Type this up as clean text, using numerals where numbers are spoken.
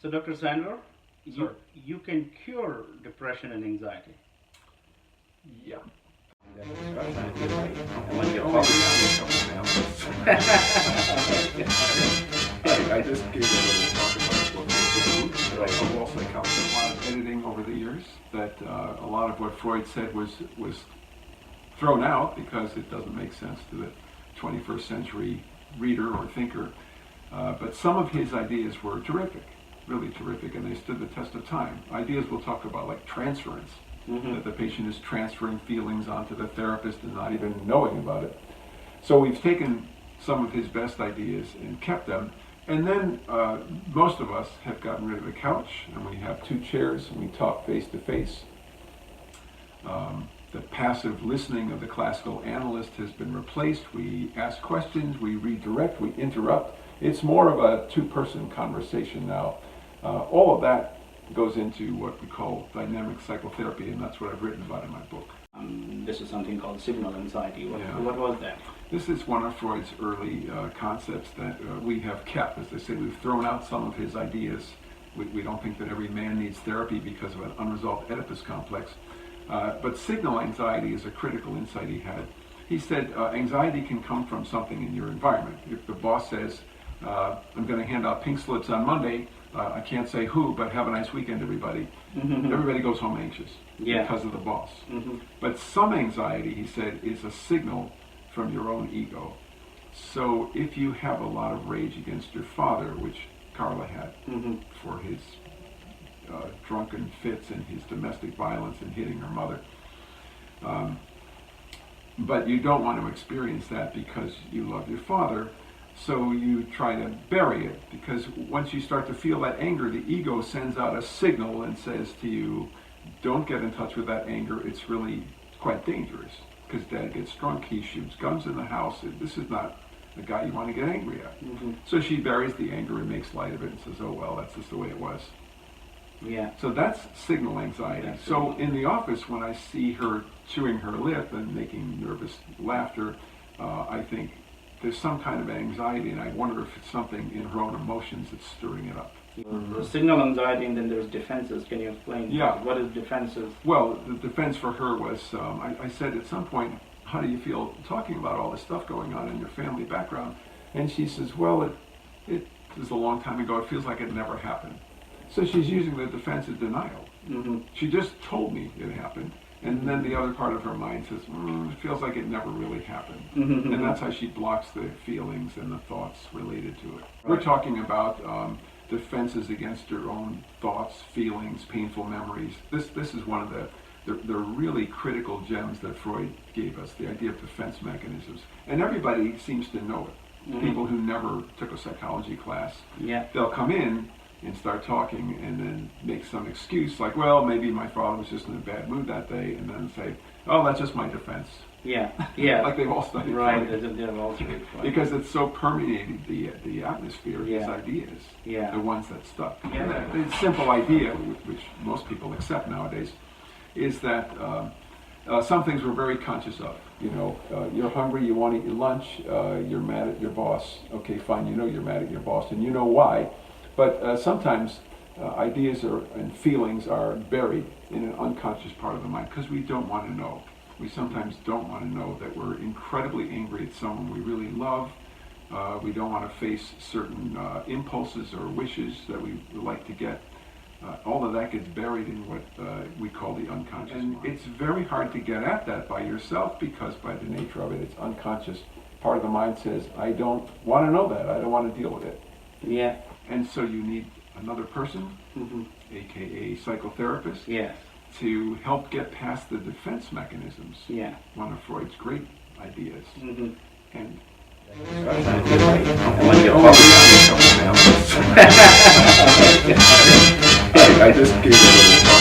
So, Dr. Sandler, Sir. you can cure depression and anxiety. Yeah. I just gave a little talk about what I've also encountered a lot of editing over the years, that a lot of what Freud said was thrown out because it doesn't make sense to the 21st century reader or thinker. But some of his ideas were terrific, really terrific, and they stood the test of time. Ideas we'll talk about, like transference, that the patient is transferring feelings onto the therapist and not even knowing about it. So we've taken some of his best ideas and kept them. And then most of us have gotten rid of the couch, and we have 2 chairs, and we talk face to face. The passive listening of the classical analyst has been replaced. We ask questions, we redirect, we interrupt. It's more of a 2-person conversation now. All of that goes into what we call dynamic psychotherapy, and that's what I've written about in my book. This is something called signal anxiety. Yeah. What was that? This is one of Freud's early concepts that we have kept. As I say, we've thrown out some of his ideas. We don't think that every man needs therapy because of an unresolved Oedipus complex. But signal anxiety is a critical insight he had. He said anxiety can come from something in your environment. If the boss says, I'm going to hand out pink slips on Monday, I can't say who, but have a nice weekend, everybody. Everybody goes home anxious because of the boss. But some anxiety, he said, is a signal from your own ego. So if you have a lot of rage against your father, which Carla had for his drunken fits and his domestic violence and hitting her mother, but you don't want to experience that because you love your father, so you try to bury it, because once you start to feel that anger, the ego sends out a signal and says to you, don't get in touch with that anger, it's really quite dangerous, because Dad gets drunk, he shoots guns in the house, this is not the guy you want to get angry at. So she buries the anger and makes light of it and says, oh well, that's just the way it was. Yeah. So that's signal anxiety. So in the office, when I see her chewing her lip and making nervous laughter, I think there's some kind of anxiety, and I wonder if it's something in her own emotions that's stirring it up. There's signal anxiety, and then there's defenses. Can you explain? Yeah. What is defenses? Well, the defense for her was, I said at some point, how do you feel talking about all this stuff going on in your family background? And she says, well, it was a long time ago, it feels like it never happened. So she's using the defense of denial. She just told me it happened. And then the other part of her mind says, it feels like it never really happened. And that's how she blocks the feelings and the thoughts related to it. We're talking about defenses against your own thoughts, feelings, painful memories. This is one of the really critical gems that Freud gave us, the idea of defense mechanisms. And everybody seems to know it. People who never took a psychology class, they'll come in and start talking and then make some excuse like, well, maybe my father was just in a bad mood that day, and then say, oh, that's just my defense. Yeah. Like they've all studied Right, Freud. they've all studied Freud. Because it's so permeated the atmosphere, his ideas, the ones that stuck. The simple idea, which most people accept nowadays, is that some things we're very conscious of. You know, you're hungry, you want to eat your lunch, you're mad at your boss. Okay, fine, you know you're mad at your boss, and you know why. But sometimes ideas and feelings are buried in an unconscious part of the mind because we don't want to know. We sometimes don't want to know that we're incredibly angry at someone we really love. We don't want to face certain impulses or wishes that we would like to get. All of that gets buried in what we call the unconscious mind. It's very hard to get at that by yourself because by the nature of it, it's unconscious. Part of the mind says, I don't want to know that. I don't want to deal with it. Yeah. And so you need another person, aka psychotherapist, to help get past the defense mechanisms. One of Freud's great ideas. And I just gave a little